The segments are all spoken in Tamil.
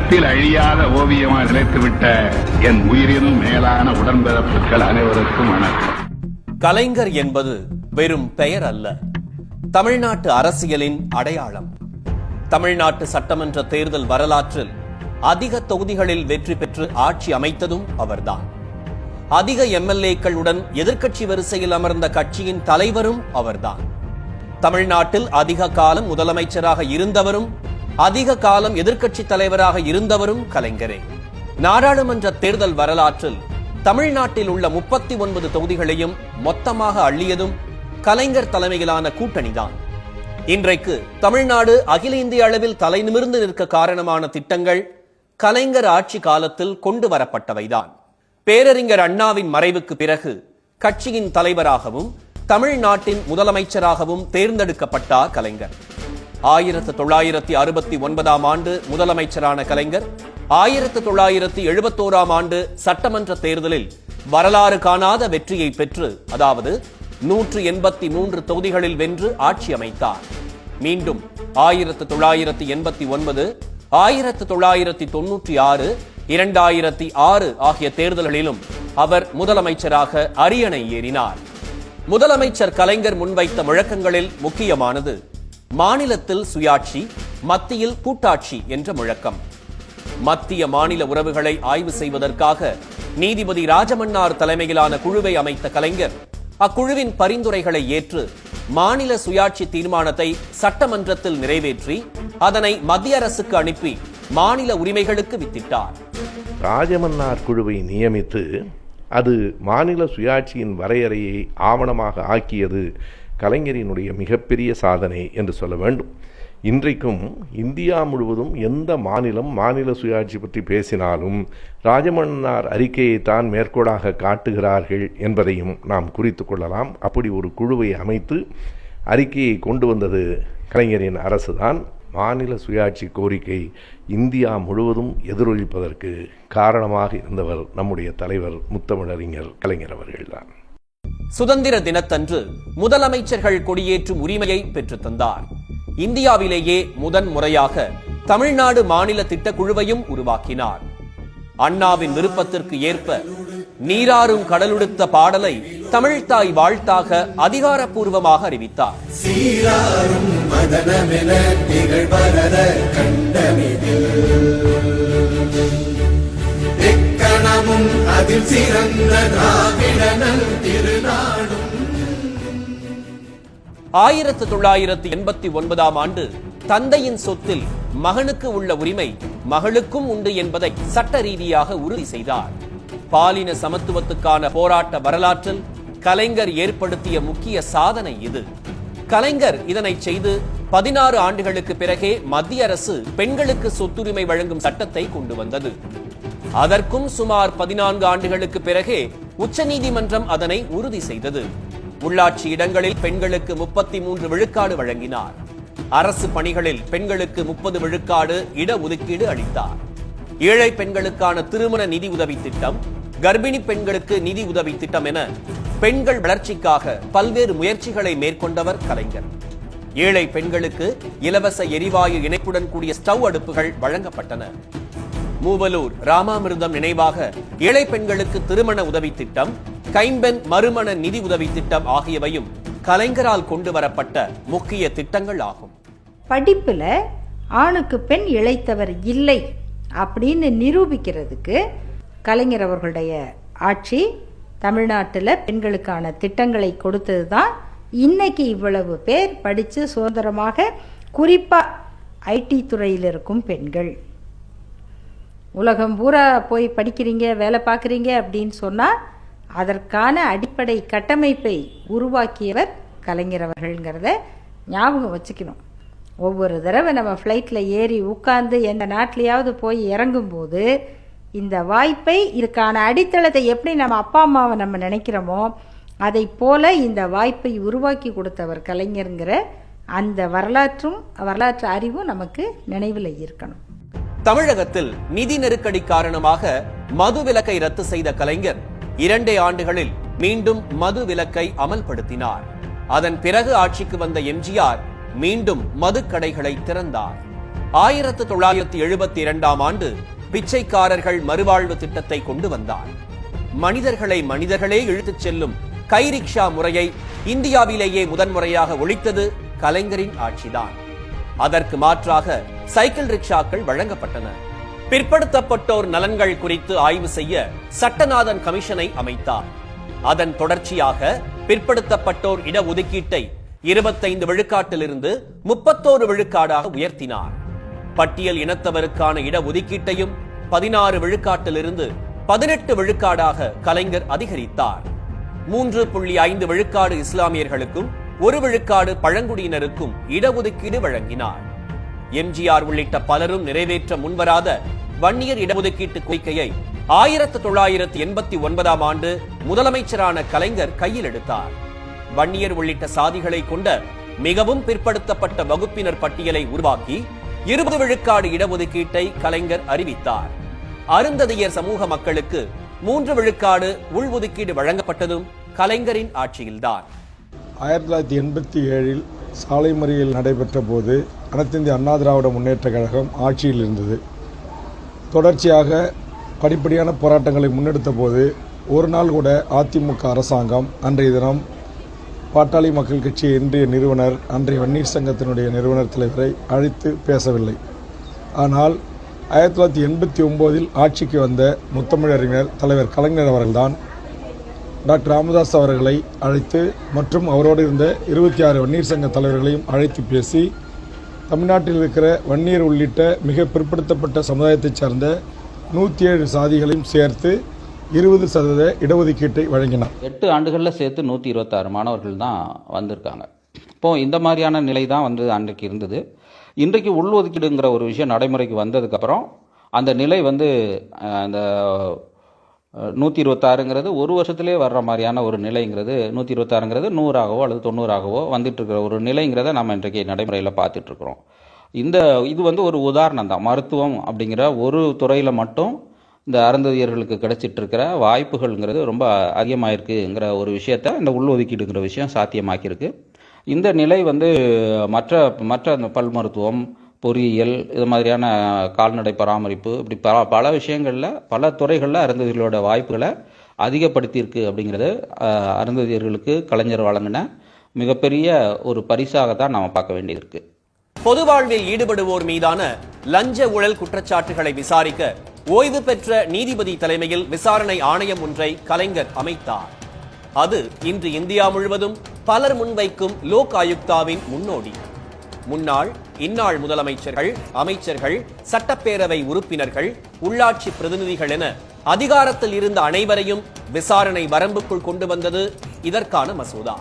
உள்ளத்தில் அழியாத ஓவியமாக நிலைத்துவிட்ட என் உயிரினும் மேலான உடன்பிறப்புகள் அனைவருக்கும் வணக்கம். கலைஞர் என்பது வெறும் பெயர் அல்ல, தமிழ்நாட்டு அரசியலின் அடையாளம். தமிழ்நாட்டு சட்டமன்ற தேர்தல் வரலாற்றில் அதிக தொகுதிகளில் வெற்றி பெற்று ஆட்சி அமைத்ததும் அவர்தான். அதிக எம்எல்ஏக்களுடன் எதிர்க்கட்சி வரிசையில் அமர்ந்த கட்சியின் தலைவரும் அவர்தான். தமிழ்நாட்டில் அதிக காலம் முதலமைச்சராக இருந்தவரும் அதிக காலம் எதிர்க்கட்சி தலைவராக இருந்தவரும் கலைஞரே. நாடாளுமன்ற தேர்தல் வரலாற்றில் தமிழ்நாட்டில் உள்ள 39 தொகுதிகளையும் மொத்தமாக அள்ளியதும் கலைஞர் தலைமையிலான கூட்டணிதான். இன்றைக்கு தமிழ்நாடு அகில இந்திய அளவில் தலைநிமிர்ந்து நிற்க காரணமான திட்டங்கள் கலைஞர் ஆட்சி காலத்தில் கொண்டு வரப்பட்டவைதான். பேரறிஞர் அண்ணாவின் மறைவுக்கு பிறகு கட்சியின் தலைவராகவும் தமிழ்நாட்டின் முதலமைச்சராகவும் தேர்ந்தெடுக்கப்பட்டார் கலைஞர். 1969ஆம் ஆண்டு முதலமைச்சரான கலைஞர் 1971ஆம் ஆண்டு சட்டமன்ற தேர்தலில் வரலாறு காணாத வெற்றியை பெற்று, அதாவது 183 தொகுதிகளில் வென்று ஆட்சி அமைத்தார். மீண்டும் 1989, 1996, 2006 ஆகிய தேர்தல்களிலும் அவர் முதலமைச்சராக அரியணை ஏறினார். முதலமைச்சர் கலைஞர் முன்வைத்த முழக்கங்களில் முக்கியமானது மாநிலத்தில் சுயாட்சி, மத்தியில் கூட்டாட்சி என்ற முழக்கம். மத்திய மாநில உறவுகளை ஆய்வு செய்வதற்காக நீதிபதி ராஜமன்னார் தலைமையிலான குழுவை அமைத்த கலைஞர் அக்குழுவின் பரிந்துரைகளை ஏற்று மாநில சுயாட்சி தீர்மானத்தை சட்டமன்றத்தில் நிறைவேற்றி அதனை மத்திய அரசுக்கு அனுப்பி மாநில உரிமைகளுக்கு வித்திட்டார். ராஜமன்னார் குழுவை நியமித்து அது மாநில சுயாட்சியின் வரையறையை ஆவணமாக ஆக்கியது கலைஞரினுடைய மிகப்பெரிய சாதனை என்று சொல்ல வேண்டும். இன்றைக்கும் இந்தியா முழுவதும் எந்த மாநிலம் மாநில சுயாட்சி பற்றி பேசினாலும் ராஜமன்னார் அறிக்கையைத்தான் மேற்கோளாக காட்டுகிறார்கள் என்பதையும் நாம் குறித்து கொள்ளலாம். அப்படி ஒரு குழுவை அமைத்து அறிக்கையை கொண்டு வந்தது கலைஞரின் அரசுதான். மாநில சுயாட்சி கோரிக்கை இந்தியா முழுவதும் எதிரொலிப்பதற்கு காரணமாக இருந்தவர் நம்முடைய தலைவர் முத்தமிழறிஞர் கலைஞர் அவர்கள்தான். சுதந்திர தினத்தன்று முதலமைச்சர்கள் கொடியேற்றும் உரிமையை பெற்றுத் தந்தார். இந்தியாவிலேயே முதன் முறையாக தமிழ்நாடு மாநில திட்டக்குழுவையும் உருவாக்கினார். அண்ணாவின் விருப்பத்திற்கு ஏற்ப நீராறும் கடலுடுத்த பாடலை தமிழ்தாய் வாழ்த்தாக அதிகாரப்பூர்வமாக அறிவித்தார். அதில் சிறந்த திராவிடனல் திருநாடும். 1989ஆம் ஆண்டு தந்தையின் சொத்தில் மகனுக்கு உள்ள உரிமை மகளுக்கும் உண்டு என்பதை சட்ட ரீதியாக உறுதி செய்தார். பாலின சமத்துவத்துக்கான போராட்ட வரலாற்றில் கலைஞர் ஏற்படுத்திய முக்கிய சாதனை இது. கலைஞர் இதனை செய்து 16 ஆண்டுகளுக்கு பிறகே மத்திய அரசு பெண்களுக்கு சொத்துரிமை வழங்கும் சட்டத்தை கொண்டு வந்தது. அதற்கும் சுமார் 14 ஆண்டுகளுக்கு பிறகே உச்சநீதிமன்றம் அதனை உறுதி செய்தது. உள்ளாட்சி இடங்களில் பெண்களுக்கு 33 விழுக்காடு வழங்கினார். அரசு பணிகளில் பெண்களுக்கு 30 விழுக்காடு இடஒதுக்கீடு அளித்தார். ஏழை பெண்களுக்கான திருமண நிதி உதவி திட்டம், கர்ப்பிணி பெண்களுக்கு நிதி உதவி திட்டம் என பெண்கள் வளர்ச்சிக்காக பல்வேறு முயற்சிகளை மேற்கொண்டவர் கலைஞர். ஏழை பெண்களுக்கு இலவச எரிவாயு இணைப்புடன் கூடிய ஸ்டவ் அடுப்புகள் வழங்கப்பட்டன. மூவலூர் ராமாமிர்தம் நினைவாக ஏழை பெண்களுக்கு திருமண உதவி திட்டம், கைம்பெண் மறுமண நிதி உதவி திட்டம் ஆகியவையும் கலைஞரால் கொண்டு வரப்பட்ட முக்கிய திட்டங்கள் ஆகும். படிப்புல ஆணுக்கு பெண் இளைத்தவர் இல்லை அப்படின்னு நிரூபிக்கிறதுக்கு கலைஞர் அவர்களுடைய ஆட்சி தமிழ்நாட்டில் பெண்களுக்கான திட்டங்களை கொடுத்தது தான் இன்னைக்கு இவ்வளவு பேர் படித்து சுதந்திரமாக, குறிப்பாக ஐடி துறையில் இருக்கும் பெண்கள். உலகம் பூரா போய் படிக்கிறீங்க, வேலை பார்க்குறீங்க அப்படின்னு சொன்னால் அதற்கான அடிப்படை கட்டமைப்பை உருவாக்கியவர் கலைஞர் அவர்கள்ங்கிறத ஞாபகம் வச்சுக்கணும். ஒவ்வொரு தடவை நம்ம ஃப்ளைட்டில் ஏறி உட்கார்ந்து எந்த நாட்டிலையாவது போய் இறங்கும்போது இந்த வாய்ப்பை, இதுக்கான அடித்தளத்தை எப்படி நம்ம அப்பா அம்மாவை நம்ம நினைக்கிறோமோ அதை போல இந்த வாய்ப்பை உருவாக்கி கொடுத்தவர் கலைஞருங்கிற அந்த வரலாற்று அறிவும் நமக்கு நினைவில் இருக்கணும். தமிழகத்தில் நிதி நெருக்கடி காரணமாக மது விலக்கை ரத்து செய்த கலைஞர் 2 ஆண்டுகளில் மீண்டும் மது விலக்கை அமல்படுத்தினார். அதன் பிறகு ஆட்சிக்கு வந்த எம்ஜிஆர் மீண்டும் மதுக்கடைகளை திறந்தார். 1972ஆம் ஆண்டு பிச்சைக்காரர்கள் மறுவாழ்வு திட்டத்தை கொண்டு வந்தார். மனிதர்களை மனிதர்களே இழுத்துச் செல்லும் கை ரிக்ஷா முறையை இந்தியாவிலேயே முதன்முறையாக ஒழித்தது கலைஞரின் ஆட்சிதான். அதற்கு மாற்றாக சைக்கிள் ரிக்ஷாக்கள் வழங்கப்பட்டன. பிற்படுத்தப்பட்டோர் நலன்கள் குறித்து ஆய்வு செய்ய சட்டநாதன் கமிஷனை அமைத்தார். அதன் தொடர்ச்சியாக பிற்படுத்தப்பட்டோர் இடஒதுக்கீட்டை 25 விழுக்காட்டிலிருந்து 31 விழுக்காடாக உயர்த்தினார். பட்டியல் இனத்தவருக்கான இடஒதுக்கீட்டையும் 16 விழுக்காட்டிலிருந்து 18 விழுக்காடாக கலைஞர் அதிகரித்தார். 3.5 விழுக்காடு இஸ்லாமியர்களுக்கும் 1 விழுக்காடு பழங்குடியினருக்கும் இடஒதுக்கீடு வழங்கினார். எம்ஜிஆர் உள்ளிட்ட பலரும் நிறைவேற்ற முன்வராத வன்னியர் இடஒதுக்கீட்டு கோரிக்கையை 1989ஆம் ஆண்டு முதலமைச்சரான கலைஞர் கையில் எடுத்தார். வன்னியர் உள்ளிட்ட சாதிகளை கொண்ட மிகவும் பிற்படுத்தப்பட்ட வகுப்பினர் பட்டியலை உருவாக்கி 20 விழுக்காடு இடஒதுக்கீட்டை கலைஞர் அறிவித்தார். அருந்ததியர் சமூக மக்களுக்கு 3 விழுக்காடு உள்ஒதுக்கீடு வழங்கப்பட்டதும் கலைஞரின் ஆட்சியில்தான். 1987 சாலை மறியல் நடைபெற்ற போது அனைத்திந்திய அண்ணா திராவிட முன்னேற்ற கழகம் ஆட்சியில் இருந்தது. தொடர்ச்சியாக படிப்படியான போராட்டங்களை முன்னெடுத்த போது ஒரு நாள் கூட அதிமுக அரசாங்கம் அன்றைய தினம் பாட்டாளி மக்கள் கட்சி இன்றைய நிறுவனர் அன்றைய வன்னியர் சங்கத்தினுடைய நிறுவனர் தலைவரை அழைத்து பேசவில்லை. ஆனால் 1989 ஆட்சிக்கு வந்த முத்தமிழறிஞர் தலைவர் கலைஞர் அவர்கள்தான் டாக்டர் ராமதாஸ் அவர்களை அழைத்து மற்றும் அவரோடு இருந்த 26 வன்னியர் சங்க தலைவர்களையும் அழைத்து பேசி தமிழ்நாட்டில் இருக்கிற வன்னியர் உள்ளிட்ட மிக பிற்படுத்தப்பட்ட சமுதாயத்தைச் சார்ந்த 107 சாதிகளையும் சேர்த்து 20% இடஒதுக்கீட்டை வழங்கினார். 8 ஆண்டுகளில் சேர்த்து 126 மாணவர்கள் தான் வந்திருக்காங்க. இப்போ இந்த மாதிரியான நிலை தான் அன்றைக்கு இருந்தது. இன்றைக்கு உள்ஒதுக்கீடுங்கிற ஒரு விஷயம் நடைமுறைக்கு வந்ததுக்கப்புறம் அந்த நிலை அந்த 126ங்கிறது ஒரு வருஷத்திலே வர்ற மாதிரியான ஒரு நிலைங்கிறது 126ங்கிறது 100ஆகவோ அல்லது 90ஆகவோ வந்துட்டு இருக்கிற ஒரு நிலைங்கிறத நம்ம இன்றைக்கு நடைமுறையில் பார்த்துட்டு இருக்கிறோம். இது ஒரு உதாரணம் தான். மருத்துவம் அப்படிங்கிற ஒரு துறையில் மட்டும் இந்த அருந்ததியர்களுக்கு கிடைச்சிட்டு இருக்கிற வாய்ப்புகள்ங்கிறது ரொம்ப அதிகமாயிருக்குங்கிற ஒரு விஷயத்த இந்த உள்ஒதுக்கீடுங்கிற விஷயம் சாத்தியமாக்கியிருக்கு. இந்த நிலை மற்ற அந்த பல் மருத்துவம், பொறியியல், இது மாதிரியான கால்நடை பராமரிப்பு, இப்படி பல விஷயங்களில் பல துறைகளில் அருந்ததியர்களோட வாய்ப்புகளை அதிகப்படுத்தியிருக்கு. அப்படிங்கிறது அருந்ததியர்களுக்கு கலைஞர் வழங்கின மிகப்பெரிய ஒரு பரிசாகத்தான் நாம் பார்க்க வேண்டியிருக்கு. பொது வாழ்வில் ஈடுபடுவோர் மீதான லஞ்ச ஊழல் குற்றச்சாட்டுகளை விசாரிக்க ஓய்வு பெற்ற நீதிபதி தலைமையில் விசாரணை ஆணையம் ஒன்றை கலைஞர் அமைத்தார். அது இன்று இந்தியா முழுவதும் பலர் முன்வைக்கும் லோக் ஆயுக்தாவின் முன்னோடி. முன்னாள், இந்நாள் முதலமைச்சர்கள், அமைச்சர்கள், சட்டப்பேரவை உறுப்பினர்கள், உள்ளாட்சி பிரதிநிதிகள் என அதிகாரத்தில் இருந்த அனைவரையும் விசாரணை வரம்புக்குள் கொண்டு வந்தது இதற்கான மசோதா.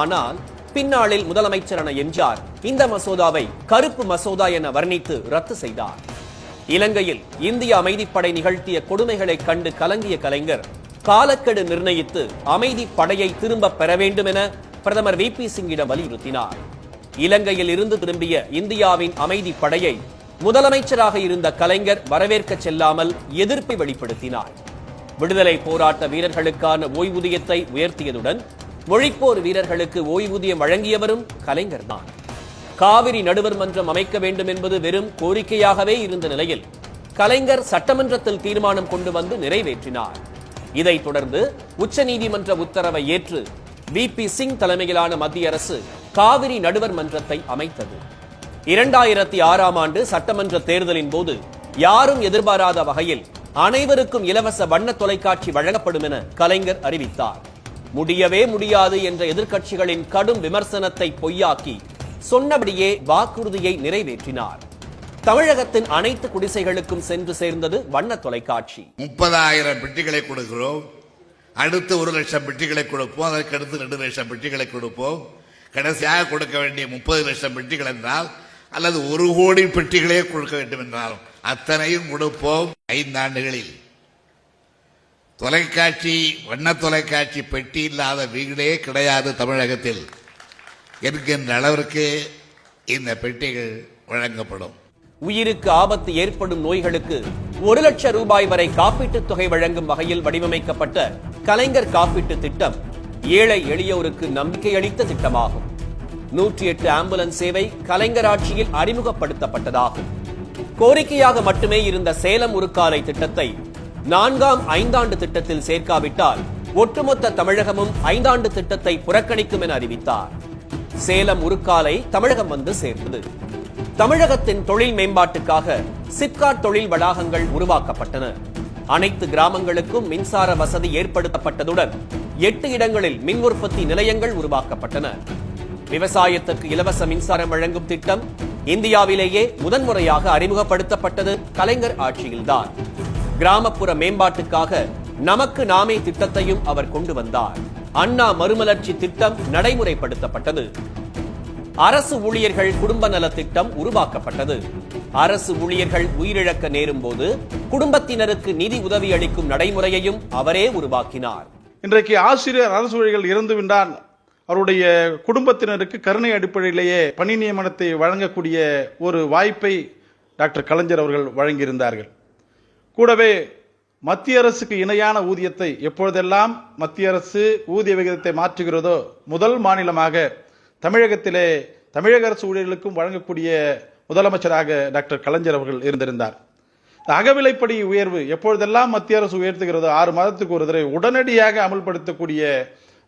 ஆனால் பின்னாளில் முதலமைச்சரான எம்ஜிஆர் இந்த மசோதாவை கருப்பு மசோதா என வர்ணித்து ரத்து செய்தார். இலங்கையில் இந்திய அமைதிப்படை நிகழ்த்திய கொடுமைகளை கண்டு கலங்கிய கலைஞர் காலக்கெடு நிர்ணயித்து அமைதிப்படையை திரும்ப பெற வேண்டும் என பிரதமர் VP சிங்கிடம் வலியுறுத்தினார். இலங்கையில் இருந்து திரும்பிய இந்தியாவின் அமைதிப்படையை முதலமைச்சராக இருந்த கலைஞர் வரவேற்க செல்லாமல் எதிர்ப்பை வெளிப்படுத்தினார். விடுதலை போராட்ட வீரர்களுக்கான ஓய்வூதியத்தை உயர்த்தியதுடன் மொழிப்போர் வீரர்களுக்கு ஓய்வூதியம் வழங்கியவரும் கலைஞர் தான். காவிரி நடுவர் மன்றம் அமைக்க வேண்டும் என்பது வெறும் கோரிக்கையாகவே இருந்த நிலையில் கலைஞர் சட்டமன்றத்தில் தீர்மானம் கொண்டு வந்து நிறைவேற்றினார். இதைத் தொடர்ந்து உச்சநீதிமன்ற உத்தரவை ஏற்று VP சிங் தலைமையிலான மத்திய அரசு காவிரி நடுவர் மன்றத்தை அமைத்தது. 2006ஆம் ஆண்டு சட்டமன்ற தேர்தலின் போது யாரும் எதிர்பாராத வகையில் அனைவருக்கும் இலவச வண்ண தொலைக்காட்சி வழங்கப்படும் என கலைஞர் அறிவித்தார். முடியவே முடியாது என்ற எதிர்க்கட்சிகளின் கடும் விமர்சனத்தை பொய்யாக்கி சொன்னபடியே வாக்குறுதியை நிறைவேற்றினார். தமிழகத்தின் அனைத்து குடிசைகளுக்கும் சென்று சேர்ந்தது வண்ண தொலைக்காட்சி. 30,000 பெட்டிகளை கொடுக்கிறோம். அடுத்து 1 லட்சம் பெட்டிகளை கொடுப்போம். அதற்கு அடுத்து 2 லட்சம் பெட்டிகளை கொடுப்போம். கடைசியாக கொடுக்க வேண்டிய 30 லட்சம் பெட்டிகள் என்றால் அல்லது 1 கோடி பெட்டிகளே கொடுக்க வேண்டும் என்றால் அத்தனையும் கொடுப்போம். 5 ஆண்டுகளில் தொலைக்காட்சி, வண்ண தொலைக்காட்சி பெட்டி இல்லாத வீடே கிடையாது தமிழகத்தில் என்கின்ற அளவிற்கு இந்த பெட்டிகள் வழங்கப்படும். உயிருக்கு ஆபத்து ஏற்படும் நோய்களுக்கு 1 லட்சம் ரூபாய் வரை காப்பீட்டுத் தொகை வழங்கும் வகையில் வடிவமைக்கப்பட்ட கலைஞர் காப்பீட்டு திட்டம் ஏழை எளியோருக்கு நம்பிக்கை அளித்த திட்டமாகும். 108 ஆம்புலன்ஸ் சேவை கலைஞர் ஆட்சியில் அறிமுகப்படுத்தப்பட்டதாகும். கோரிக்கையாக மட்டுமே இருந்த சேலம் உருக்காலை திட்டத்தை 4ஆம் ஐந்தாண்டு திட்டத்தில் சேர்க்காவிட்டால் ஒட்டுமொத்த தமிழகமும் 5ஆண்டு திட்டத்தை புறக்கணிக்கும் என அறிவித்தார். சேலம் உருக்காலை தமிழகம் வந்து சேர்ந்தது. தமிழகத்தின் தொழில் மேம்பாட்டுக்காக சிப்காட் தொழில் வளாகங்கள் உருவாக்கப்பட்டன. அனைத்து கிராமங்களுக்கும் மின்சார வசதி ஏற்படுத்தப்பட்டதுடன் 8 இடங்களில் மின் உற்பத்தி நிலையங்கள் உருவாக்கப்பட்டன. விவசாயத்துக்கு இலவச மின்சாரம் வழங்கும் திட்டம் இந்தியாவிலேயே முதன்முறையாக அறிமுகப்படுத்தப்பட்டது கலைஞர் ஆட்சியில்தான். கிராமப்புற மேம்பாட்டுக்காக நமக்கு நாமே திட்டத்தையும் அவர் கொண்டு வந்தார். அண்ணா மறுமலர்ச்சி திட்டம் நடைமுறைப்படுத்தப்பட்டது. அரசு ஊழியர்கள் குடும்ப நல திட்டம் உருவாக்கப்பட்டது. அரசு ஊழியர்கள் உயிரிழக்க நேரும் போது குடும்பத்தினருக்கு நிதி உதவி அளிக்கும் நடைமுறையையும் அவரே உருவாக்கினார். இன்றைக்கு ஆசிரியர் அரசு ஊழியர்கள் இறந்துவிட்டால் அவருடைய குடும்பத்தினருக்கு கருணை அடிப்படையிலேயே பணி நியமனத்தை வழங்கக்கூடிய ஒரு வாய்ப்பை டாக்டர் கலைஞர் அவர்கள் வழங்கியிருந்தார்கள். கூடவே மத்திய அரசுக்கு இணையான ஊதியத்தை எப்பொழுதெல்லாம் மத்திய அரசு ஊதிய விகிதத்தை மாற்றுகிறதோ முதல் மாநிலமாக தமிழகத்திலே தமிழக அரசு ஊழியர்களுக்கும் வழங்கக்கூடிய முதலமைச்சராக டாக்டர் கலைஞர் அவர்கள் இருந்திருந்தார். அகவிலைப்படி உயர்வு எப்பொழுதெல்லாம் மத்திய அரசு உயர்த்துகிறதோ 6 மாதத்துக்கு ஒரு தடவை உடனடியாக அமல்படுத்தக்கூடிய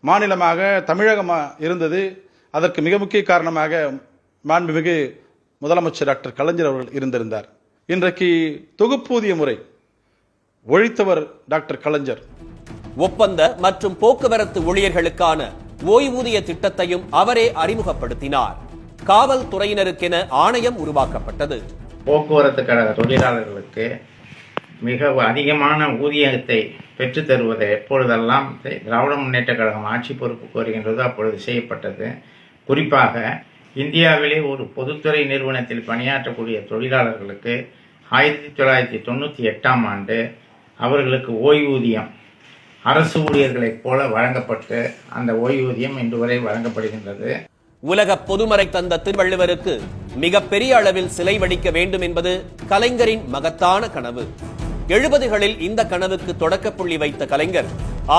மாநிலமாக தமிழகம் இருந்தது. அதற்கு மிக முக்கிய காரணமாக மாண்புமிகு முதலமைச்சர் டாக்டர் கலைஞர் அவர்கள் இருந்திருந்தார். இன்றைக்கு தொகுப்பூதிய முறை ஒழித்தவர் டாக்டர் கலைஞர். ஒப்பந்த மற்றும் போக்குவரத்து ஊழியர்களுக்கான ஓய்வூதிய திட்டத்தையும் அவரே அறிமுகப்படுத்தினார். காவல்துறையினருக்கென ஆணையம் உருவாக்கப்பட்டது. போக்குவரத்து கழக தொழிலாளர்களுக்கு மிக அதிகமான ஊதியத்தை பெற்றுத் தருவதை எப்பொழுதெல்லாம் திராவிட முன்னேற்ற கழகம் ஆட்சி பொறுப்புக்கு வருகின்றதோ அப்பொழுது செய்யப்பட்டது. குறிப்பாக இந்தியாவிலே ஒரு பொதுத்துறை நிறுவனத்தில் பணியாற்றக்கூடிய தொழிலாளர்களுக்கு 1998ஆம் ஆண்டு அவர்களுக்கு ஓய்வூதியம் அரசு ஊழியர்களைப் போல வழங்கப்பட்டு அந்த ஓய்வூதியம் இன்று வரை வழங்கப்படுகின்றது. உலக பொதுமறை தந்த திருவள்ளுவருக்கு மிகப்பெரிய அளவில் சிலை வடிக்க வேண்டும் என்பது கலைஞரின் மகத்தான கனவு. 70களில் இந்த கனவுக்கு தொடக்க புள்ளி வைத்த கலைஞர்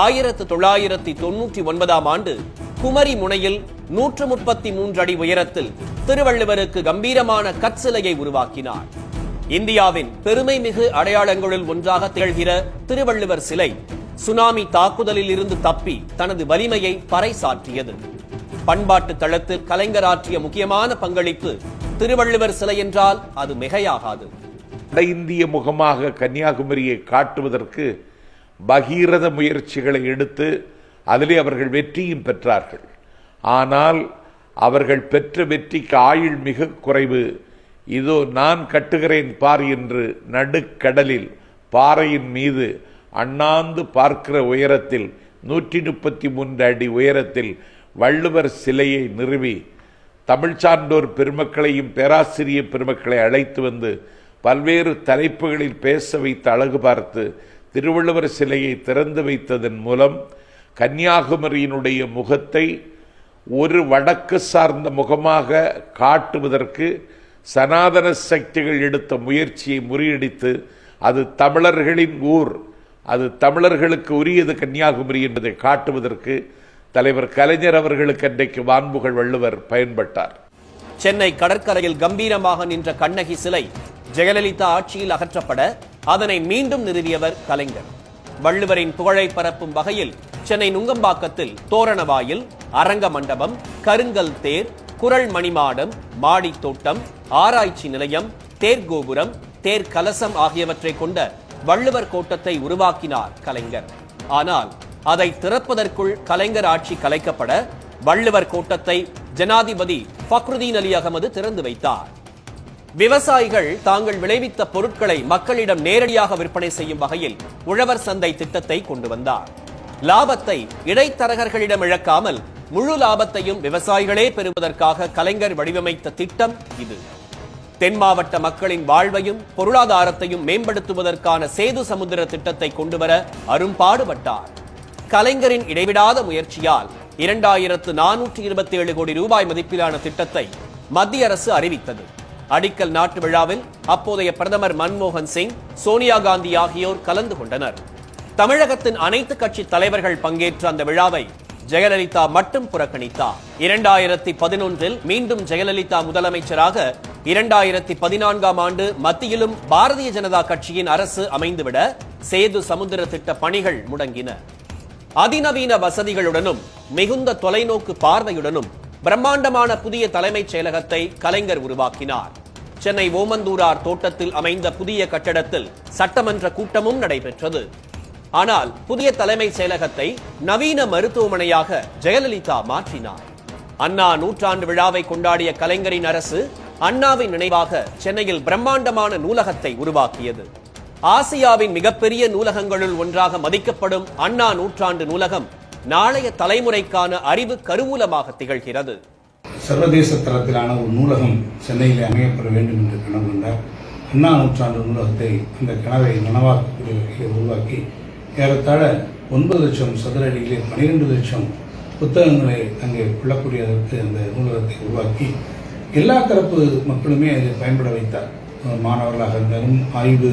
1999ஆம் ஆண்டு குமரி முனையில் 133 அடி உயரத்தில் திருவள்ளுவருக்கு கம்பீரமான கற்சிலையை உருவாக்கினார். இந்தியாவின் பெருமை மிகு அடையாளங்களுள் ஒன்றாக திகழ்கிற திருவள்ளுவர் சிலை சுனாமி தாக்குதலில் இருந்து தப்பி தனது வலிமையை பறைசாற்றியது. பண்பாட்டு தளத்தில் கலைஞர் ஆற்றிய முக்கியமான பங்களிப்பு திருவள்ளுவர் சிலை என்றால் அது மிகையாகாது. வட இந்திய முகமாக கன்னியாகுமரியை காட்டுவதற்கு பகீரத முயற்சிகளை எடுத்து அதிலே அவர்கள் வெற்றியும் பெற்றார்கள். ஆனால் அவர்கள் பெற்ற வெற்றிக்கு ஆயுள் மிக குறைவு. இதோ நான் கட்டுகிறேன் பார் என்று நடுக்கடலில் பாறையின் மீது அண்ணாந்து பார்க்கிற உயரத்தில் 133 அடி உயரத்தில் வள்ளுவர் சிலையை நிறுவி தமிழ் சான்றோர் பெருமக்களையும் பேராசிரிய பெருமக்களை அழைத்து வந்து பல்வேறு தலைப்புகளில் பேச வைத்து அழகு பார்த்து திருவள்ளுவர் சிலையை திறந்து வைத்ததன் மூலம் கன்னியாகுமரியினுடைய முகத்தை ஒரு வடக்கு சார்ந்த முகமாக காட்டுவதற்கு சனாதன சக்திகள் எடுத்த முயற்சியை முறியடித்து அது தமிழர்களின் ஊர், அது தமிழர்களுக்கு உரியது கன்னியாகுமரி என்பதை காட்டுவதற்கு தலைவர் கலைஞர் அவர்களுக்கு அன்றைக்கு வான்புகழ் வள்ளுவர் பயன்பட்டார். சென்னை கடற்கரையில் கம்பீரமாக நின்ற கண்ணகி சிலை ஜெயலலிதா ஆட்சியில் அகற்றப்பட அதனை மீண்டும் நிறுவியவர் கலைஞர். வள்ளுவரின் புகழை பரப்பும் வகையில் சென்னை நுங்கம்பாக்கத்தில் தோரணவாயில், அரங்க மண்டபம், கருங்கல் தேர், குரல் மணிமாடம், மாடி தோட்டம், ஆராய்ச்சி நிலையம், தேர் கோபுரம், தேர் கலசம் ஆகியவற்றை கொண்ட வள்ளுவர் கோட்டத்தை உருவாக்கினார் கலைஞர். ஆனால் அதை திறப்பதற்குள் கலைஞர் ஆட்சி கலைக்கப்பட வள்ளுவர் கோட்டத்தை ஜனாதிபதி ஃபக்ருதீன் அலி அகமது திறந்து வைத்தார். விவசாயிகள் தாங்கள் விளைவித்த பொருட்களை மக்களிடம் நேரடியாக விற்பனை செய்யும் வகையில் உழவர் சந்தை திட்டத்தை கொண்டு வந்தார். லாபத்தை இடைத்தரகர்களிடம் இழக்காமல் முழு லாபத்தையும் விவசாயிகளே பெறுவதற்காக கலைஞர் வடிவமைத்த திட்டம் இது. தென் மாவட்ட மக்களின் வாழ்வையும் பொருளாதாரத்தையும் மேம்படுத்துவதற்கான சேது சமுத்திர திட்டத்தை கொண்டுவர அரும்பாடுபட்டார். கலைஞரின் இடைவிடாத முயற்சியால் 2427 கோடி ரூபாய் மதிப்பிலான திட்டத்தை மத்திய அரசு அறிவித்தது. அடிக்கல் நாட்டு விழாவில் அப்போதைய பிரதமர் மன்மோகன் சிங், சோனியா காந்தி ஆகியோர் கலந்து கொண்டனர். தமிழகத்தின் அனைத்து கட்சி தலைவர்கள் பங்கேற்ற அந்த விழாவை ஜெயலலிதா மட்டும் புறக்கணித்தார். 2011 மீண்டும் ஜெயலலிதா முதலமைச்சராக 2014 ஆண்டு மத்தியிலும் பாரதிய ஜனதா கட்சியின் அரசு அமைந்துவிட சேது சமுத்திர திட்ட பணிகள் முடங்கின. அதிநவீன வசதிகளுடனும் மிகுந்த தொலைநோக்கு பார்வையுடனும் பிரம்மாண்டமான புதிய தலைமைச் செயலகத்தை கலைஞர் உருவாக்கினார். சென்னை ஓமந்தூரார் தோட்டத்தில் அமைந்த புதிய கட்டடத்தில் சட்டமன்ற கூட்டமும் நடைபெற்றது. ஆனால் புதிய தலைமைச் செயலகத்தை நவீன மருத்துவமனையாக ஜெயலலிதா மாற்றினார். அண்ணா நூற்றாண்டு விழாவை கொண்டாடிய கலைஞரின் அரசு அண்ணாவின் நினைவாக சென்னையில் பிரம்மாண்டமான நூலகத்தை உருவாக்கியது. ஆசியாவின் மிகப்பெரிய நூலகங்களுள் ஒன்றாக மதிக்கப்படும் அண்ணா நூற்றாண்டு நூலகம் நாளைய தலைமுறைக்கான அறிவு கருவூலமாக திகழ்கிறது. சர்வதேச தரத்திலான ஒரு நூலகம் சென்னையில் அமையப்பட வேண்டும் என்று கனவு கொண்டார். அண்ணா நூற்றாண்டு நூலகத்தை அந்த கனவை நனவாக்கக்கூடிய வகையில் உருவாக்கி ஏறத்தாழ 9 லட்சம் சதுர அடியிலே 12 லட்சம் புத்தகங்களை அங்கே கொள்ளக்கூடியதற்கு அந்த நூலகத்தை உருவாக்கி எல்லா தரப்பு மக்களுமே அதை பயன்பட வைத்தார். மாணவர்களாக இருந்தாலும், ஆய்வு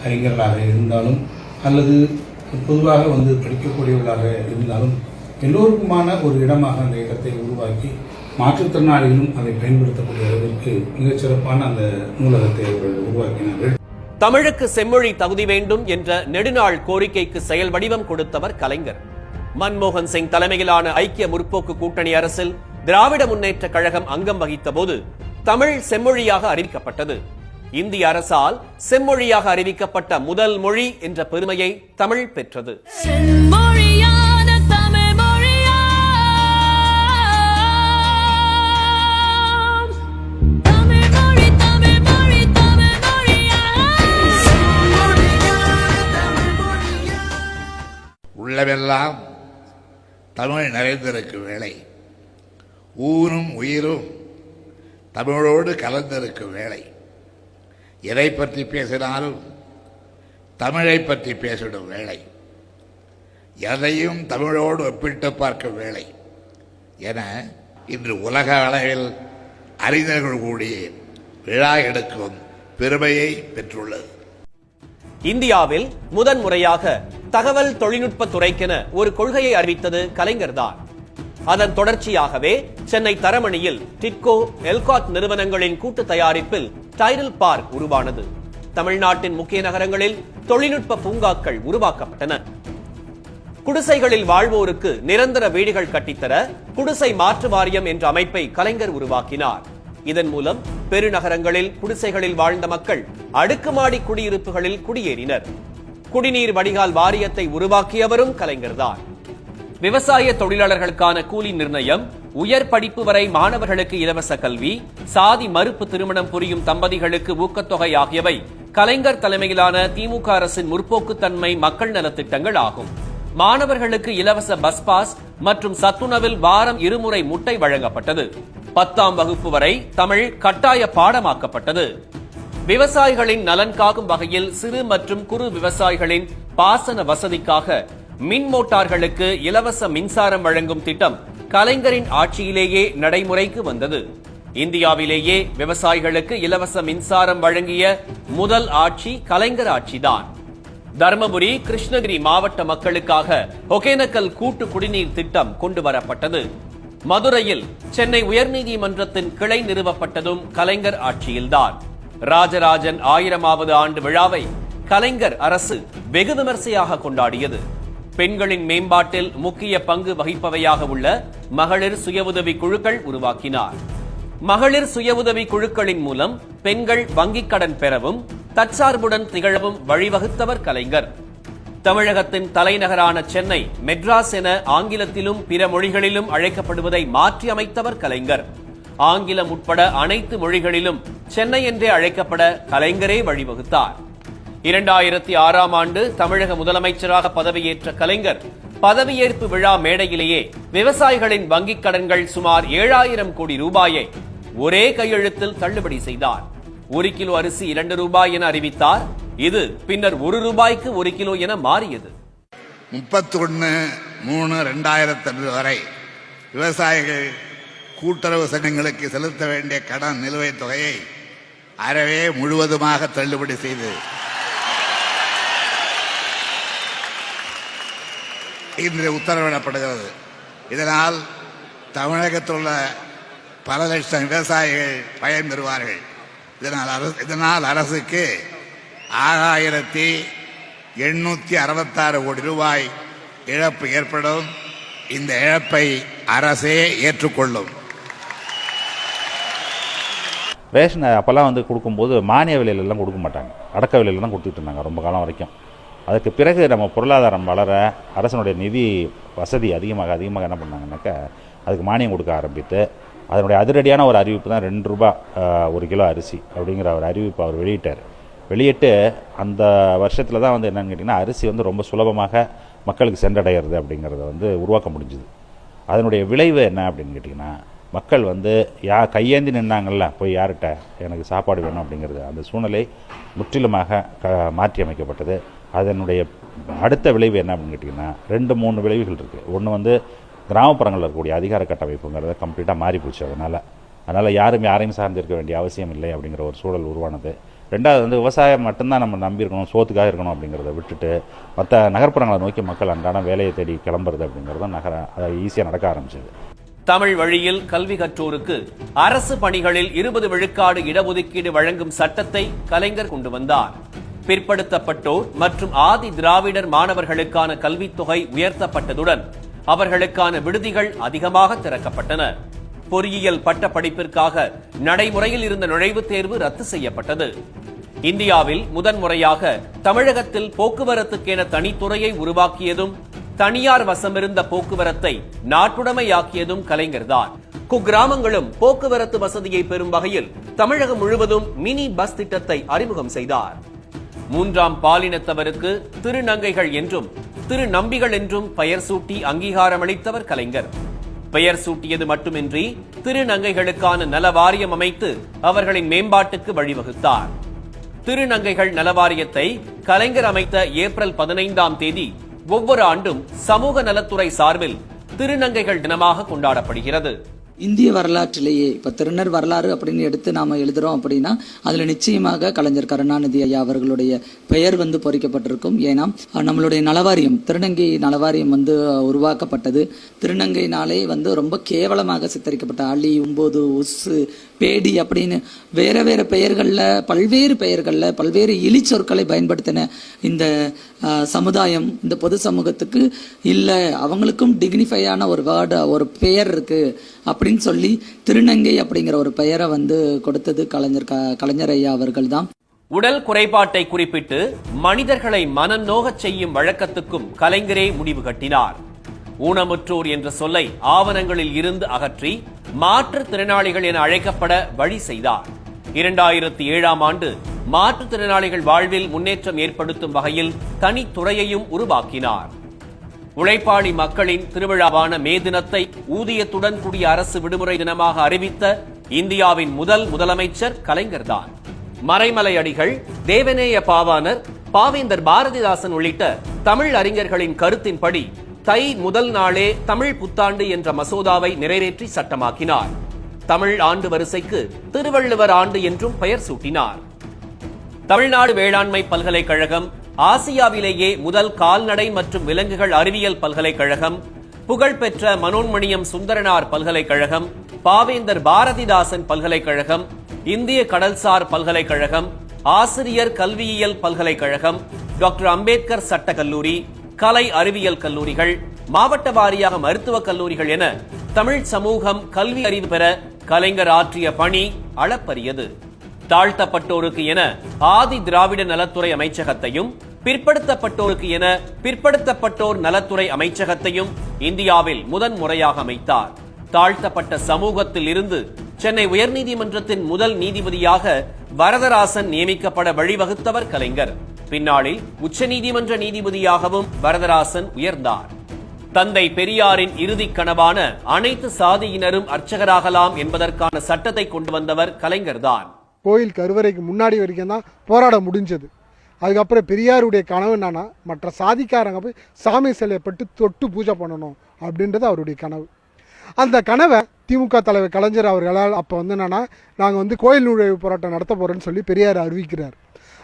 அறிஞர்களாக இருந்தாலும், அல்லது பொதுவாக வந்து படிக்கக்கூடியவர்களாக இருந்தாலும் எல்லோருக்குமான ஒரு இடமாக அந்த இடத்தை உருவாக்கி மாற்றுத்திறனாளிகளும் அதை பயன்படுத்தக்கூடிய அளவிற்கு மிகச்சிறப்பான அந்த நூலகத்தை அவர்கள் உருவாக்கினார்கள். தமிழுக்கு செம்மொழி தகுதி வேண்டும் என்ற நெடுநாள் கோரிக்கைக்கு செயல் வடிவம் கொடுத்தவர் கலைஞர். மன்மோகன் சிங் தலைமையிலான ஐக்கிய முற்போக்கு கூட்டணி அரசில் திராவிட முன்னேற்ற கழகம் அங்கம் வகித்த போது தமிழ் செம்மொழியாக அறிவிக்கப்பட்டது. இந்திய அரசால் செம்மொழியாக அறிவிக்கப்பட்ட முதல் மொழி என்ற பெருமையை தமிழ் பெற்றது. உள்ளமெல்லாம் தமிழ் நிறைந்திருக்கும் வேளை, ஊரும் உயிரும் தமிழோடு கலந்திருக்கும் வேளை, எதை பற்றி பேசினாலும் தமிழை பற்றி பேசிடும் வேளை, எதையும் தமிழோடு ஒப்பிட்டு பார்க்கும் வேளை என இன்று உலக அளவில் அறிஞர்கள் கூடிய விழா எடுக்கும் பெருமையை பெற்றுள்ளது. இந்தியாவில் முதன்முறையாக தகவல் தொழில்நுட்ப துறைக்கென ஒரு கொள்கையை அறிவித்தது கலைஞர்தான். அதன் தொடர்ச்சியாகவே சென்னை தரமணியில் டிட்கோ, எல்காட் நிறுவனங்களின் கூட்டு தயாரிப்பில் டைடல் பார்க் உருவானது. தமிழ்நாட்டின் முக்கிய நகரங்களில் தொழில்நுட்ப பூங்காக்கள் உருவாக்கப்பட்டன. குடிசைகளில் வாழ்வோருக்கு நிரந்தர வீடுகள் கட்டித்தர குடிசை மாற்று வாரியம் என்ற அமைப்பை கலைஞர் உருவாக்கினார். இதன் மூலம் பெருநகரங்களில் குடிசைகளில் வாழ்ந்த மக்கள் அடுக்குமாடி குடியிருப்புகளில் குடியேறினர். குடிநீர் வடிகால் வாரியத்தை உருவாக்கியவரும் கலைஞர்தான். விவசாய தொழிலாளர்களுக்கான கூலி நிர்ணயம், உயர் படிப்பு வரை மாணவர்களுக்கு இலவச கல்வி, சாதி மறுப்பு திருமணம் புரியும் தம்பதிகளுக்கு ஊக்கத்தொகை ஆகியவை கலைஞர் தலைமையிலான திமுக அரசின் முற்போக்குத்தன்மை மக்கள் நலத்திட்டங்கள் ஆகும். மாணவர்களுக்கு இலவச பஸ் பாஸ் மற்றும் சத்துணவில் வாரம் 2 முறை முட்டை வழங்கப்பட்டது. 10ஆம் வகுப்பு வரை தமிழ் கட்டாய பாடமாக்கப்பட்டது. விவசாயிகளின் நலன் காக்கும் வகையில் சிறு மற்றும் குறு விவசாயிகளின் பாசன வசதிக்காக மின் மோட்டார்களுக்கு இலவச மின்சாரம் வழங்கும் திட்டம் கலைஞரின் ஆட்சியிலேயே நடைமுறைக்கு வந்தது. இந்தியாவிலேயே விவசாயிகளுக்கு இலவச மின்சாரம் வழங்கிய முதல் ஆட்சி கலைஞர் ஆட்சிதான். தர்மபுரி, கிருஷ்ணகிரி மாவட்ட மக்களுக்காக ஒகேனக்கல் கூட்டு குடிநீர் திட்டம் கொண்டு வரப்பட்டது. மதுரையில் சென்னை உயர்நீதிமன்றத்தின் கிளை நிறுவப்பட்டதும் கலைஞர் ஆட்சியில்தான். ராஜராஜன் 1000வது ஆண்டு விழாவை கலைஞர் அரசு வெகு விமர்சையாக கொண்டாடியது. பெண்களின் மேம்பாட்டில் முக்கிய பங்கு வகிப்பவையாக உள்ள மகளிர் சுய உதவி குழுக்கள் உருவாக்கினார். மகளிர் சுய உதவி குழுக்களின் மூலம் பெண்கள் வங்கிக் கடன் பெறவும் தற்சார்புடன் திகழவும் வழிவகுத்தவர் கலைஞர். தமிழகத்தின் தலைநகரான சென்னை மெட்ராஸ் என ஆங்கிலத்திலும் பிற மொழிகளிலும் அழைக்கப்படுவதை மாற்றி அமைத்தவர் கலைஞர். ஆங்கிலம் உட்பட அனைத்து மொழிகளிலும் சென்னை என்றே அழைக்கப்பட கலைஞரே வழிவகுத்தார். 2006ஆம் ஆண்டு தமிழக முதலமைச்சராக பதவியேற்ற கலைஞர் பதவியேற்பு விழா மேடையிலேயே விவசாயிகளின் வங்கிக் கடன்கள் சுமார் 7000 கோடி ரூபாயை ஒரே கையெழுத்தில் தள்ளுபடி செய்தார். 1 கிலோ அரிசி 2 ரூபாய் என அறிவித்தார். இது பின்னர் 1 ரூபாய்க்கு 1 கிலோ என மாறியது. 31/3/2002 வரை விவசாயிகள் கூட்டுறவு சங்கங்களுக்கு செலுத்த வேண்டிய கடன் நிலுவைத் தொகையை அறவே முழுவதுமாக தள்ளுபடி செய்து இன்று உத்தரவிடப்படுகிறது. இதனால் தமிழகத்தில் உள்ள பல லட்சம் விவசாயிகள் பயன்பெறுவார்கள். இதனால் அரசுக்கு 6866 கோடி ரூபாய் இழப்பு ஏற்படும். இந்த இழப்பை அரசே ஏற்றுக்கொள்ளும். ரேஷன் அப்போல்லாம் வந்து கொடுக்கும்போது மானிய விலையிலலாம் கொடுக்க மாட்டாங்க, அடக்க விலையில தான் கொடுத்துட்டு இருந்தாங்க ரொம்ப காலம் வரைக்கும். அதுக்கு பிறகு நம்ம பொருளாதாரம் வளர அரசனுடைய நிதி வசதி அதிகமாக என்ன பண்ணாங்கன்னாக்கா அதுக்கு மானியம் கொடுக்க ஆரம்பித்து அதனுடைய அதிரடியான ஒரு அறிவிப்பு தான் 2 ரூபா 1 கிலோ அரிசி அப்படிங்கிற ஒரு அறிவிப்பு அவர் வெளியிட்டு அந்த வருஷத்தில் தான் வந்து என்னென்னு கேட்டிங்கன்னா அரிசி வந்து ரொம்ப சுலபமாக மக்களுக்கு சென்றடைகிறது அப்படிங்கிறத வந்து உருவாக்க முடிஞ்சுது. அதனுடைய விளைவு என்ன அப்படின்னு கேட்டிங்கன்னா மக்கள் வந்து கையேந்தி நின்னாங்கள்ல போய் யார்கிட்ட எனக்கு சாப்பாடு வேணும் அப்படிங்கிறது அந்த சூழ்நிலை முற்றிலுமாக மாற்றி அமைக்கப்பட்டது. அதனுடைய அடுத்த விளைவு என்ன அப்படின்னு கேட்டிங்கன்னா 2-3 விளைவுகள் இருக்குது. ஒன்று வந்து கிராமப்புறங்களில் இருக்கக்கூடிய அதிகார கட்டமைப்புங்கிறத கம்ப்ளீட்டாக மாறி போச்சு. அதனால் யாரையும் சார்ந்து இருக்க வேண்டிய அவசியம் இல்லை அப்படிங்கிற ஒரு சூழல் உருவானது. ரெண்டாவது வந்து விவசாயம் மட்டும்தான் நம்ம நம்பி இருக்கணும், சோத்துக்காக இருக்கணும் அப்படிங்கிறத விட்டுட்டு மற்ற நகர்ப்புறங்களை நோக்கி மக்கள் அன்றாடம் வேலையை தேடி கிளம்புறது அப்படிங்கிறது அதை ஈஸியாக நடக்க ஆரம்பிச்சது. தமிழ் வழியில் கல்வி கற்றோருக்கு அரசு பணிகளில் 20 விழுக்காடு இடஒதுக்கீடு வழங்கும் சட்டத்தை கலைஞர் கொண்டு வந்தார். பிற்படுத்தப்பட்டோர் மற்றும் ஆதி திராவிடர் மாணவர்களுக்கான கல்வித்தொகை உயர்த்தப்பட்டதுடன் அவர்களுக்கான விடுதிகள் அதிகமாக திறக்கப்பட்டன. பொறியியல் பட்ட படிப்பிற்காக நடைமுறையில் இருந்த நுழைவுத் தேர்வு ரத்து செய்யப்பட்டது. இந்தியாவில் முதன்முறையாக தமிழகத்தில் போக்குவரத்துக்கென தனித்துறையை உருவாக்கியதும் தனியார் வசமிருந்த போக்குவரத்தை நாட்டுடைமையாக்கியதும் கலைஞர்தான். குக்கிராமங்களும் போக்குவரத்து வசதியை பெறும் வகையில் தமிழகம் முழுவதும் மினி பஸ் திட்டத்தை அறிமுகம் செய்தார். 3ஆம் பாலினத்தவருக்கு திருநங்கைகள் என்றும் திருநம்பிகள் என்றும் பெயர் சூட்டி அங்கீகாரம் அளித்தவர் கலைஞர். பெயர் சூட்டியது மட்டுமின்றி திருநங்கைகளுக்கான நல வாரியம் அமைத்து அவர்களின் மேம்பாட்டுக்கு வழிவகுத்தார். திருநங்கைகள் நலவாரியத்தை கலைஞர் அமைத்த ஏப்ரல் 15ஆம் தேதி ஒவ்வொரு ஆண்டும் சமூக நலத்துறை சார்பில் திருநங்கைகள் தினமாக கொண்டாடப்படுகிறது. இந்திய வரலாற்றிலேயே இப்போ திருநர் வரலாறு அப்படின்னு எடுத்து நாம் எழுதுகிறோம் அப்படின்னா அதில் நிச்சயமாக கலைஞர் கருணாநிதி ஐயா அவர்களுடைய பெயர் வந்து பொறிக்கப்பட்டிருக்கும். ஏன்னா நம்மளுடைய நலவாரியம் திருநங்கை நலவாரியம் வந்து உருவாக்கப்பட்டது. திருநங்கைனாலே வந்து ரொம்ப கேவலமாக சித்தரிக்கப்பட்ட அலி, உம்போது, உஸ்ஸு, பேடி அப்படின்னு வேற பெயர்களில் பல்வேறு இழி சொற்களை பயன்படுத்தின இந்த சமுதாயம் இந்த பொது சமூகத்துக்கு இல்லை, அவங்களுக்கும் டிக்னிஃபையான ஒரு வேர்டு ஒரு பெயர் இருக்கு அப்படின்னு சொல்லி திருநங்கை அப்படிங்கிற ஒரு பெயரை வந்து கொடுத்தது கலைஞர் ஐயா அவர்கள் தான். உடல் குறைபாட்டை குறிப்பிட்டு மனிதர்களை மனம் நோகச் செய்யும் வழக்கத்துக்கும் கலைஞரே முடிவு கட்டினார். ஊனமுற்றோர் என்ற சொல்லை ஆவணங்களில் இருந்து அகற்றி மாற்றுத்திறனாளிகள் என அழைக்கப்பட வழி செய்தார். 2007ஆம் ஆண்டு மாற்றுத்திறனாளிகள் வாழ்வில் முன்னேற்றம் ஏற்படுத்தும் வகையில் தனித்துறையையும் உருவாக்கினார். உழைப்பாளி மக்களின் திருவிழாவான மே தினத்தை ஊதியத்துடன் கூடிய அரசு விடுமுறை தினமாக அறிவித்த இந்தியாவின் முதலமைச்சர் கலைஞர்தான். மறைமலை அடிகள், தேவநேய பாவாணர், பாவேந்தர் பாரதிதாசன் உள்ளிட்ட தமிழ் அறிஞர்களின் கருத்தின்படி தை முதல் நாளே தமிழ் புத்தாண்டு என்ற மசோதாவை நிறைவேற்றி சட்டமாக்கினார். தமிழ் ஆண்டு வரிசைக்கு திருவள்ளுவர் ஆண்டு என்றும் பெயர் சூட்டினார். தமிழ்நாடு வேளாண்மை பல்கலைக்கழகம், ஆசியாவிலேயே முதல் கால்நடை மற்றும் விலங்குகள் அறிவியல் பல்கலைக்கழகம், புகழ்பெற்ற மனோன்மணியம் சுந்தரனார் பல்கலைக்கழகம், பாவேந்தர் பாரதிதாசன் பல்கலைக்கழகம், இந்திய கடல்சார் பல்கலைக்கழகம், ஆசிரியர் கல்வியியல் பல்கலைக்கழகம், டாக்டர் அம்பேத்கர் சட்ட கல்லூரி, கலை அறிவியல் கல்லூரிகள், மாவட்ட வாரியாக மருத்துவக் கல்லூரிகள் என தமிழ் சமூகம் கல்வி அறிவு பெற கலைஞர் ஆற்றிய பணி அளப்பரியது. தாழ்த்தப்பட்டோருக்கு என ஆதி திராவிட நலத்துறை அமைச்சகத்தையும் பிற்படுத்தப்பட்டோருக்கு என பிற்படுத்தப்பட்டோர் நலத்துறை அமைச்சகத்தையும் இந்தியாவில் முதன்முறையாக அமைத்தார். தாழ்த்தப்பட்ட சமூகத்தில் இருந்து சென்னை உயர்நீதிமன்றத்தின் முதல் நீதிபதியாக வரதராசன் நியமிக்கப்பட வழிவகுத்தவர் கலைஞர். பின்னாளில் உச்சநீதிமன்ற நீதிபதியாகவும் வரதராசன் உயர்ந்தார். தந்தை பெரியாரின் இறுதிக் கனவான அனைத்து சாதியினரும் அர்ச்சகராகலாம் என்பதற்கான சட்டத்தை கொண்டு வந்தவர் கலைஞர்தான். கோயில் கருவறைக்கு முன்னாடி வரைக்கும் தான் போராட முடிஞ்சது. அதுக்கப்புறம் பெரியாருடைய கனவு என்னன்னா மற்ற சாதிக்காரங்க போய் சாமி சிலையை பட்டு தொட்டு பூஜை பண்ணணும் அப்படின்றது அவருடைய கனவு. அந்த கனவை திமுக தலைவர் கலைஞர் அவர்களால் அப்போ வந்து என்னன்னா நாங்கள் வந்து கோயில் நுழைவு போராட்டம் நடத்த போறோம்னு சொல்லி பெரியார் அறிவிக்கிறார்.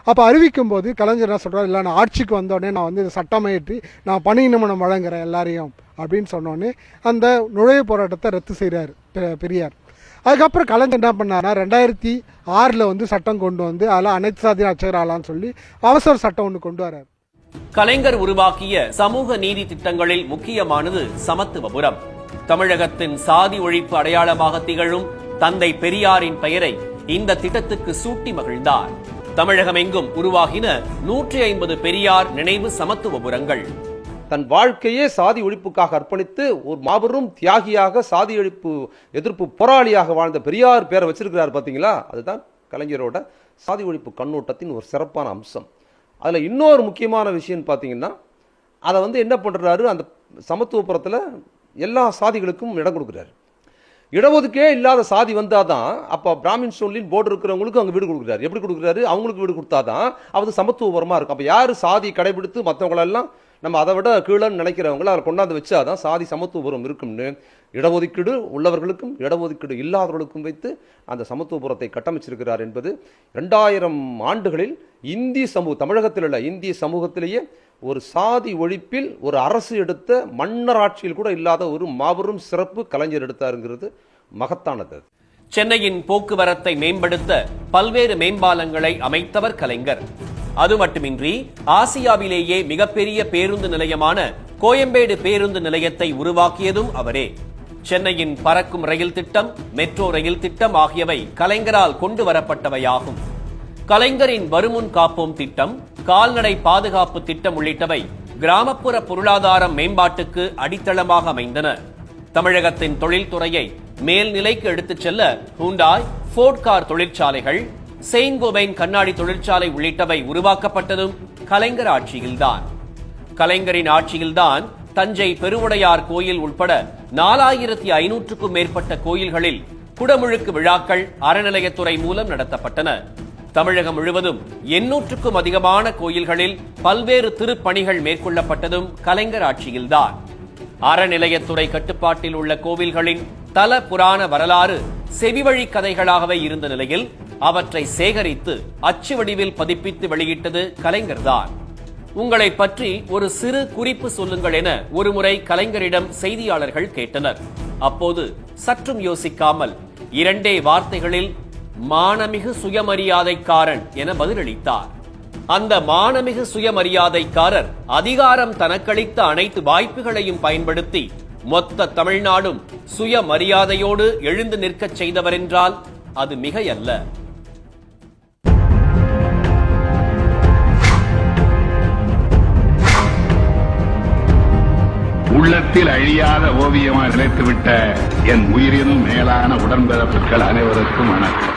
அப்போ அறிவிக்கும் போது கலைஞர் என்ன சொல்கிறார், இல்லை நான் ஆட்சிக்கு வந்தோடனே நான் வந்து சட்டமையற்றி நான் பணி நியமனம் வழங்குறேன் எல்லாரையும் அப்படின்னு சொன்னோடனே அந்த நுழைவு போராட்டத்தை ரத்து செய்கிறார் பெரியார். அதுக்கப்புறம் கலைஞர் என்ன பண்ணார்னா 2006 வந்து சட்டம் கொண்டு வந்து அதில் அனைத்து சாதி அர்ச்சகர் ஆளான்னு சொல்லி அவசர சட்டம் ஒன்று கொண்டு வரார். கலைஞர் உருவாக்கிய சமூக நீதி திட்டங்களில் முக்கியமானது சமத்துவபுரம். தமிழகத்தின் சாதி ஒழிப்பு அடையாளமாக திகழும் தந்தை பெரியாரின் பெயரை இந்த திட்டத்துக்கு சூட்டி மகிழ்ந்தார். தமிழகம் எங்கும் உருவாகின 150 பெரியார் நினைவு சமத்துவபுரங்கள். தன் வாழ்க்கையே சாதி ஒழிப்புக்காக அர்ப்பணித்து ஒரு மாபெரும் தியாகியாக சாதி ஒழிப்பு எதிர்ப்பு போராளியாக வாழ்ந்த பெரியார் பேரை வச்சிருக்கிறார் பார்த்தீங்களா, அதுதான் கலைஞரோட சாதி ஒழிப்பு கண்ணோட்டத்தின் ஒரு சிறப்பான அம்சம். அதில் இன்னொரு முக்கியமான விஷயம் பார்த்தீங்கன்னா, அதை வந்து என்ன பண்ணுறாரு, அந்த சமத்துவபுரத்தில் எல்லா சாதிகளுக்கும் இடம் கொடுக்குறாரு. இடஒதுக்கே இல்லாத சாதி வந்தாதான் அப்போ பிராமின் சொல்லின் போர்டு இருக்கிறவங்களுக்கு அங்கே வீடு கொடுக்குறாரு. எப்படி கொடுக்குறாரு, அவங்களுக்கு வீடு கொடுத்தாதான் அது சமத்துவபுரமாக இருக்கும். அப்போ யார் சாதி கடைபிடித்து மற்றவங்களெல்லாம் நம்ம அதை விட கீழன்னு நினைக்கிறவங்கள அதில் கொண்டாந்து வச்சாதான் சாதி சமத்துவபுரம் இருக்கும்னு இடஒதுக்கீடு உள்ளவர்களுக்கும் இடஒதுக்கீடு இல்லாதவர்களுக்கும் வைத்து அந்த சமத்துவபுரத்தை கட்டமைச்சிருக்கிறார் என்பது 2000 ஆண்டுகளில் இந்திய சமூக தமிழகத்தில் உள்ள இந்திய சமூகத்திலேயே ஒரு சாதி ஒழிப்பில் ஒரு அரசு எடுத்த மன்னர் ஆட்சியில் கூட இல்லாத ஒரு மாபெரும் சிறப்பு கலைஞர் எடுத்தாருங்கிறது மகத்தானது. சென்னையின் போக்குவரத்தை மேம்படுத்த பல்வேறு மேம்பாலங்களை அமைத்தவர் கலைஞர். அது மட்டுமின்றி ஆசியாவிலேயே மிகப்பெரிய பேருந்து நிலையமான கோயம்பேடு பேருந்து நிலையத்தை உருவாக்கியதும் அவரே. சென்னையின் பறக்கும் ரயில் திட்டம், மெட்ரோ ரயில் திட்டம் ஆகியவை கலைஞரால் கொண்டு வரப்பட்டவையாகும். கலைஞரின் வருமுன் காப்போம் திட்டம், கால்நடை பாதுகாப்பு திட்டம் உள்ளிட்டவை கிராமப்புற பொருளாதார மேம்பாட்டுக்கு அடித்தளமாக அமைந்தன. தமிழகத்தின் தொழில்துறையை மேல்நிலைக்கு எடுத்துச் செல்ல ஹூண்டாய், ஃபோர்ட் கார் தொழிற்சாலைகள், செயின்ட் கோபைன் கண்ணாடி தொழிற்சாலை உள்ளிட்டவை உருவாக்கப்பட்டதும் கலைஞர் ஆட்சியில்தான். கலைஞரின் ஆட்சியில்தான் தஞ்சை பெருவுடையார் கோயில் உட்பட 4500க்கும் மேற்பட்ட கோயில்களில் குடமுழுக்கு விழாக்கள் அறநிலையத்துறை மூலம் நடத்தப்பட்டன. தமிழகம் முழுவதும் 800க்கும் அதிகமான கோயில்களில் பல்வேறு திருப்பணிகள் மேற்கொள்ளப்பட்டதும் கலைஞர் ஆட்சியில்தான். அறநிலையத்துறை கட்டுப்பாட்டில் உள்ள கோவில்களின் தல புராண வரலாறு செவிவழி கதைகளாகவே இருந்த நிலையில் அவற்றை சேகரித்து அச்சு வடிவில் பதிப்பித்து வெளியிட்டது கலைஞர்தான். உங்களை பற்றி ஒரு சிறு குறிப்பு சொல்லுங்கள் என ஒருமுறை கலைஞரிடம் செய்தியாளர்கள் கேட்டனர். அப்போது சற்றும் யோசிக்காமல் 2 வார்த்தைகளில் மானமிகு சுயமரியாதைக்காரன் என பதிலளித்தார். அந்த மானமிகு சுயமரியாதைக்காரர் அதிகாரம் தனக்களித்த அனைத்து வாய்ப்புகளையும் பயன்படுத்தி மொத்த தமிழ்நாடும் சுயமரியாதையோடு எழுந்து நிற்கச் செய்தவரென்றால் அது மிகையல்ல. உள்ளத்தில் அழியாத ஓவியமாக நிலைத்துவிட்ட என் உயிரினும் மேலான உடன்பிறப்புகள் அனைவருக்கும் வணக்கம்.